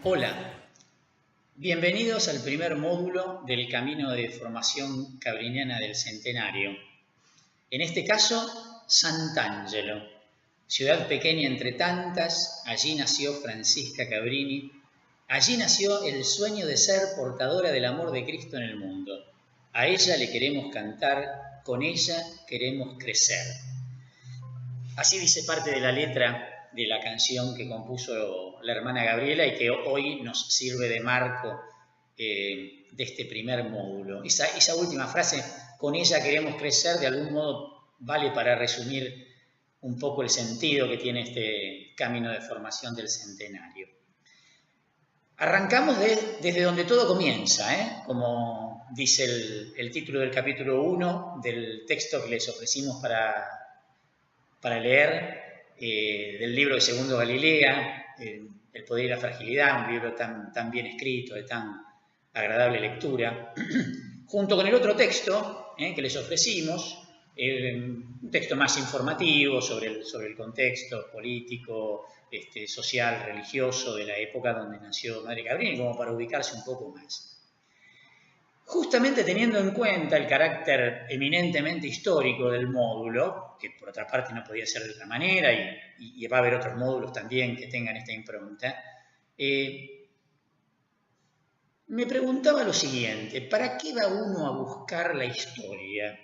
Hola, bienvenidos al primer módulo del Camino de Formación Cabriniana del Centenario. En este caso, Sant'Angelo, ciudad pequeña entre tantas, allí nació Francisca Cabrini, allí nació el sueño de ser portadora del amor de Cristo en el mundo. A ella le queremos cantar, con ella queremos crecer. Así dice parte de la letra de la canción que compuso la hermana Gabriela y que hoy nos sirve de marco de este primer módulo. Esa última frase, con ella queremos crecer, de algún modo vale para resumir un poco el sentido que tiene este camino de formación del centenario. Arrancamos desde donde todo comienza, como dice el título del capítulo 1 del texto que les ofrecimos para leer, del libro de Segundo Galilea, El poder y la fragilidad, un libro tan bien escrito, de tan agradable lectura, junto con el otro texto que les ofrecimos, un texto más informativo sobre el contexto político, social, religioso de la época donde nació Madre Cabrini, como para ubicarse un poco más. Justamente teniendo en cuenta el carácter eminentemente histórico del módulo, que por otra parte no podía ser de otra manera, y va a haber otros módulos también que tengan esta impronta, me preguntaba lo siguiente: ¿para qué va uno a buscar la historia?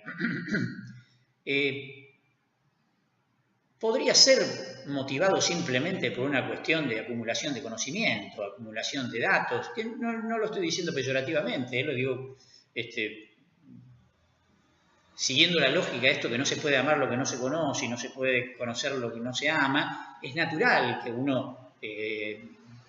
Podría ser motivado simplemente por una cuestión de acumulación de conocimiento, acumulación de datos, que no lo estoy diciendo peyorativamente, lo digo siguiendo la lógica de esto que no se puede amar lo que no se conoce y no se puede conocer lo que no se ama. Es natural que uno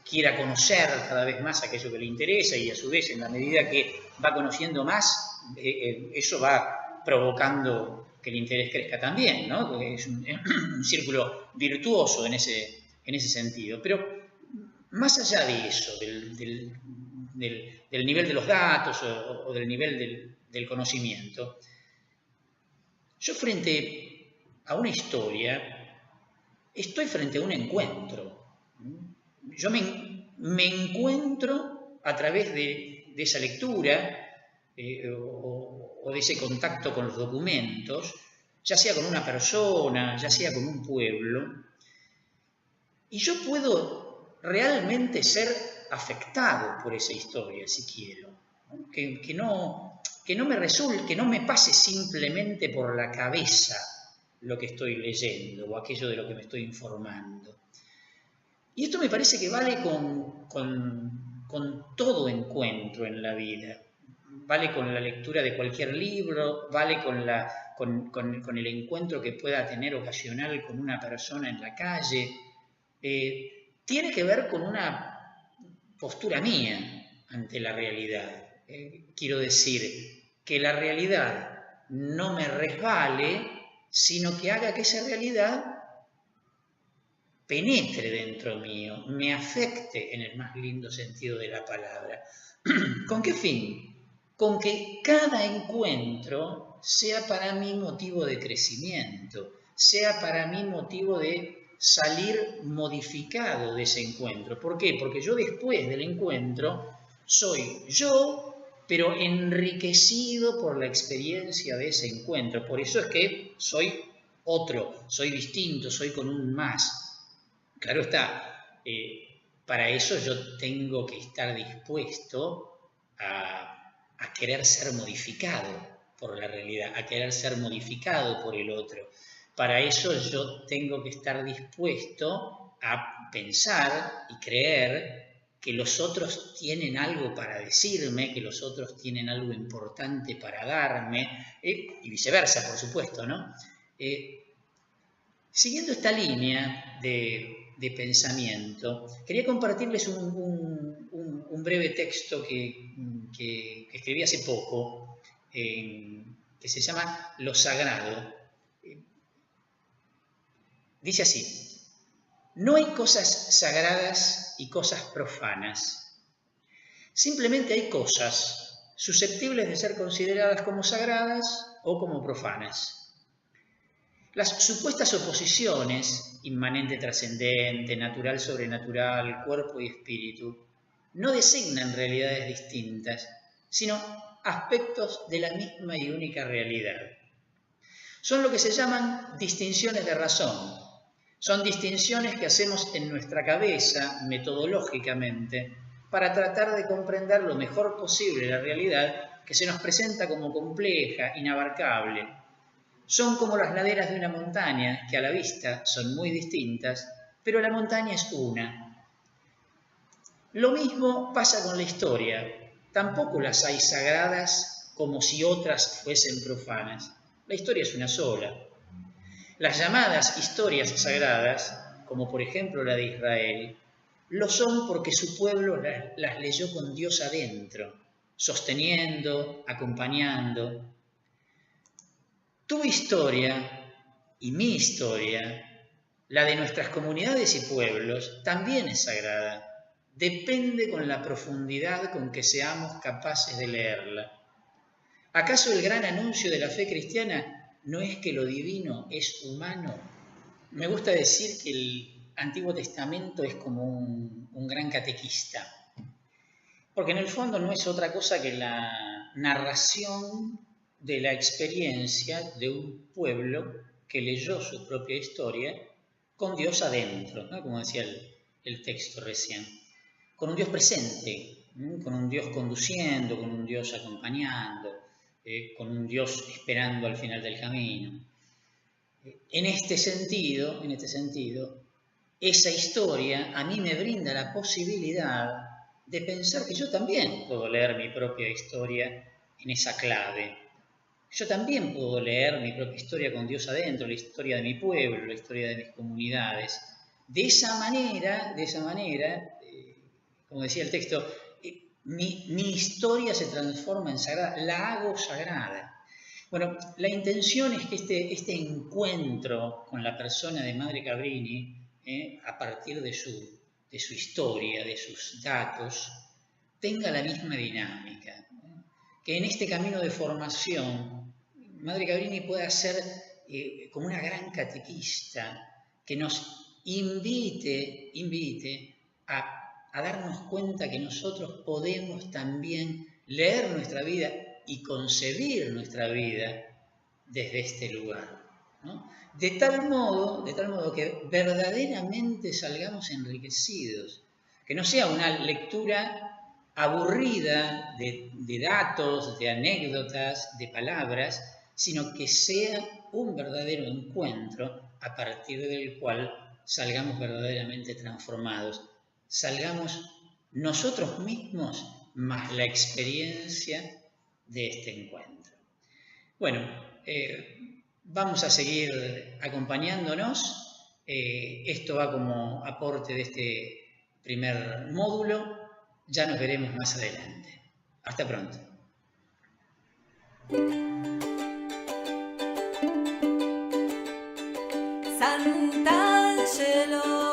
quiera conocer cada vez más aquello que le interesa, y a su vez, en la medida que va conociendo más, eso va provocando que el interés crezca también, ¿no? Es un círculo virtuoso en ese sentido. Pero más allá de eso, del nivel de los datos o del nivel del conocimiento, yo frente a una historia estoy frente a un encuentro. Yo me encuentro a través de esa lectura o de ese contacto con los documentos, ya sea con una persona, ya sea con un pueblo, y yo puedo realmente ser afectado por esa historia, si quiero, ¿no? Que no me resulte, que no me pase simplemente por la cabeza lo que estoy leyendo o aquello de lo que me estoy informando. Y esto me parece que vale con todo encuentro en la vida. Vale con la lectura de cualquier libro, vale con el encuentro que pueda tener ocasional con una persona en la calle. Tiene que ver con una postura mía ante la realidad. Quiero decir, que la realidad no me resbale, sino que haga que esa realidad penetre dentro mío, me afecte en el más lindo sentido de la palabra. ¿Con qué fin? Con que cada encuentro sea para mí motivo de crecimiento, sea para mí motivo de salir modificado de ese encuentro. ¿Por qué? Porque yo después del encuentro soy yo, pero enriquecido por la experiencia de ese encuentro. Por eso es que soy otro, soy distinto, soy con un más. Claro está, para eso yo tengo que estar dispuesto a querer ser modificado por la realidad, a querer ser modificado por el otro. Para eso yo tengo que estar dispuesto a pensar y creer que los otros tienen algo para decirme, que los otros tienen algo importante para darme, y viceversa, por supuesto, ¿no? Siguiendo esta línea de pensamiento, quería compartirles un breve texto que escribí hace poco, que se llama Lo Sagrado. Dice así: no hay cosas sagradas y cosas profanas. Simplemente hay cosas susceptibles de ser consideradas como sagradas o como profanas. Las supuestas oposiciones, inmanente trascendente, natural sobrenatural, cuerpo y espíritu, no designan realidades distintas, sino aspectos de la misma y única realidad. Son lo que se llaman distinciones de razón. Son distinciones que hacemos en nuestra cabeza, metodológicamente, para tratar de comprender lo mejor posible la realidad que se nos presenta como compleja, inabarcable. Son como las laderas de una montaña, que a la vista son muy distintas, pero la montaña es una. Lo mismo pasa con la historia. Tampoco las hay sagradas como si otras fuesen profanas. La historia es una sola. Las llamadas historias sagradas, como por ejemplo la de Israel, lo son porque su pueblo las leyó con Dios adentro, sosteniendo, acompañando. Tu historia y mi historia, la de nuestras comunidades y pueblos, también es sagrada. Depende con la profundidad con que seamos capaces de leerla. ¿Acaso el gran anuncio de la fe cristiana no es que lo divino es humano? Me gusta decir que el Antiguo Testamento es como un gran catequista, porque en el fondo no es otra cosa que la narración de la experiencia de un pueblo que leyó su propia historia con Dios adentro, ¿no? Como decía el texto recién, con un Dios presente, con un Dios conduciendo, con un Dios acompañando, con un Dios esperando al final del camino. En este sentido, esa historia a mí me brinda la posibilidad de pensar que yo también puedo leer mi propia historia en esa clave. Yo también puedo leer mi propia historia con Dios adentro, la historia de mi pueblo, la historia de mis comunidades. De esa manera, como decía el texto, mi historia se transforma en sagrada, la hago sagrada. Bueno, la intención es que este encuentro con la persona de Madre Cabrini, a partir de su historia, de sus datos, tenga la misma dinámica. Que en este camino de formación, Madre Cabrini pueda ser como una gran catequista que nos invite a darnos cuenta que nosotros podemos también leer nuestra vida y concebir nuestra vida desde este lugar, ¿no? De tal modo que verdaderamente salgamos enriquecidos, que no sea una lectura aburrida de datos, de anécdotas, de palabras, sino que sea un verdadero encuentro a partir del cual salgamos verdaderamente transformados, salgamos nosotros mismos más la experiencia de este encuentro. Bueno, vamos a seguir acompañándonos. Esto va como aporte de este primer módulo. Ya nos veremos más adelante. Hasta pronto. Sant'Angelo